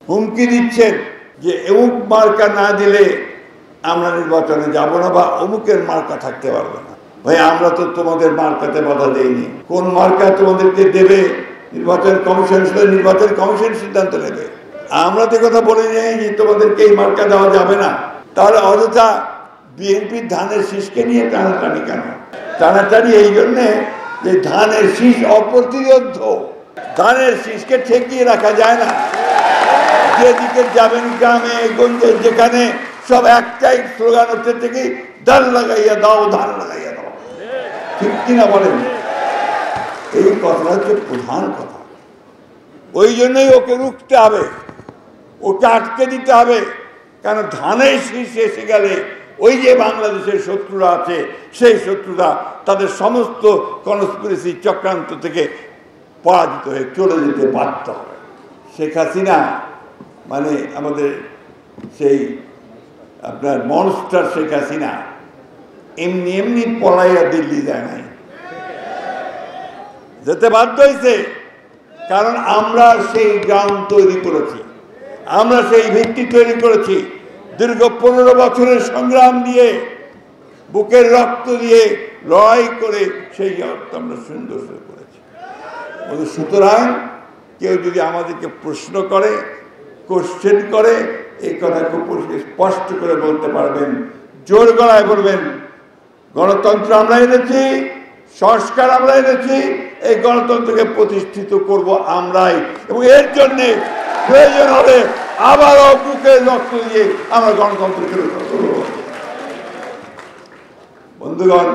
হুমকি দিচ্ছেন যে অমুক মার্কা না দিলে আমরা নির্বাচনে যাব না বা অমুকের মার্কা থাকতে পারবে না। ভাই, আমরা তো তোমাদের মার্কাতে বাধা দেইনি। কোন মার্কা তোমাদেরকে দেবে নির্বাচন কমিশন সিদ্ধান্ত নেবে। আমরা তো কথা বলে যাই যে তোমাদেরকে এই মার্কা দেওয়া যাবে না। তাহলে অযথা বিএনপির ধানের শীষকে নিয়ে টানাটানি কেন? টানাটানি এই জন্যে যে ধানের শীষ অপ্রতিরোধ্য। ধানের শীষকে ঠেকিয়ে রাখা যায় না। যেদিকে যাবেন গ্রামে গঞ্জে যেখানে সব একটাই স্লোগান হচ্ছে থেকে ধান লাগাইয়া দাও, ধান লাগাইয়া দাও। ঠিক কিনা বলেন? এই কথাটা হচ্ছে প্রধান কথা। ওই জন্যই ওকে রুখতে হবে, ওকে আটকে দিতে হবে। কারণ ধানের শীর্ষে এসে গেলে ওই যে বাংলাদেশের শত্রুরা আছে, সেই শত্রুরা তাদের সমস্ত কনস্পিরেসি চক্রান্ত থেকে পরাজিত হয়ে চলে যেতে বাধ্য হবে। শেখ হাসিনা মানে আমাদের সেই আপনার মনস্টার শেখ হাসিনা এমনি এমনি পলাইয়া দিল্লি যায় নাই, যেতে বাধ্য হয়েছে। কারণ আমরা সেই গ্রাউন্ড তৈরি করেছি, আমরা সেই ভিত্তি তৈরি করেছি। দীর্ঘ 15 বছরের সংগ্রাম দিয়ে, বুকের রক্ত দিয়ে লড়াই করে সেই আমরা সুন্দর করেছি। সুতরাং কেউ যদি আমাদেরকে প্রশ্ন করে, কোশ্চেন করে, এই কথা খুব স্পষ্ট করে বলতে পারবেন, জোর গলায় বলবেন, গণতন্ত্র আমরা এনেছি, সংস্কার আমরা এনেছি, এই গণতন্ত্রকে প্রতিষ্ঠিত করব আমরাই, এবং এর জন্যে প্রয়োজন হবে আবারও বুকের রক্ত দিয়ে আমরা গণতন্ত্রকে রক্ষা করব। বন্ধুগণ,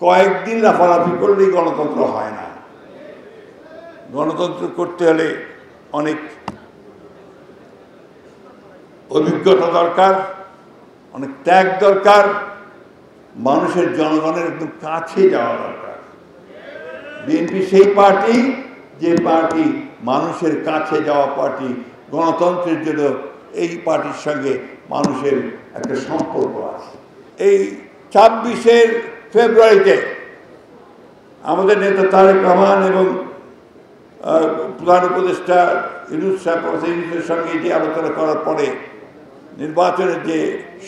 কয়েকদিন লাফালাফি করলেই গণতন্ত্র হয় না। গণতন্ত্র করতে হলে অনেক অভিজ্ঞতা দরকার, অনেক ত্যাগ দরকার, মানুষের জনগণের একদম কাছে যাওয়া দরকার। বিএনপি সেই পার্টি যে পার্টি মানুষের কাছে যাওয়া পার্টি। গণতন্ত্রের জন্য এই পার্টির সঙ্গে মানুষের একটা সম্পর্ক আছে। এই 26 ফেব্রুয়ারিতে আমাদের নেতা তারেক রহমান এবং প্রধান উপদেষ্টা ইউনূসের সঙ্গে এটি আলোচনা করার পরে নির্বাচনের যে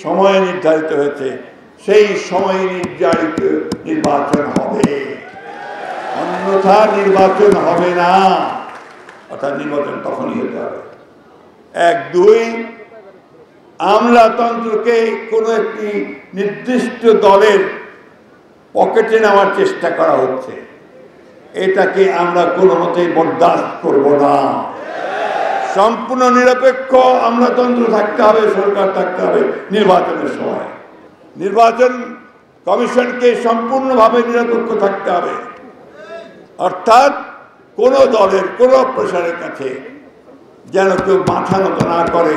সময় নির্ধারিত হয়েছে, সেই সময় নির্ধারিত নির্বাচন হবে, অন্যথা নির্বাচন হবে না। অর্থাৎ নির্বাচন তখনই হতে হবে। 1, 2, আমলাতন্ত্রকে কোনো একটি নির্দিষ্ট দলের পকেটে নেওয়ার চেষ্টা করা হচ্ছে, এটাকে আমরা কোনো মতেই বরদাস্ত করব না। সম্পূর্ণ নিরপেক্ষ আমলাতন্ত্র থাকতে হবে, সরকার থাকতে হবে নির্বাচনের সময়। নির্বাচন কমিশনকে সম্পূর্ণভাবে নিরপেক্ষ থাকতে হবে। অর্থাৎ কোনো দলের কোনো প্রসারের কাছে যেন কেউ মাথা নত না করে,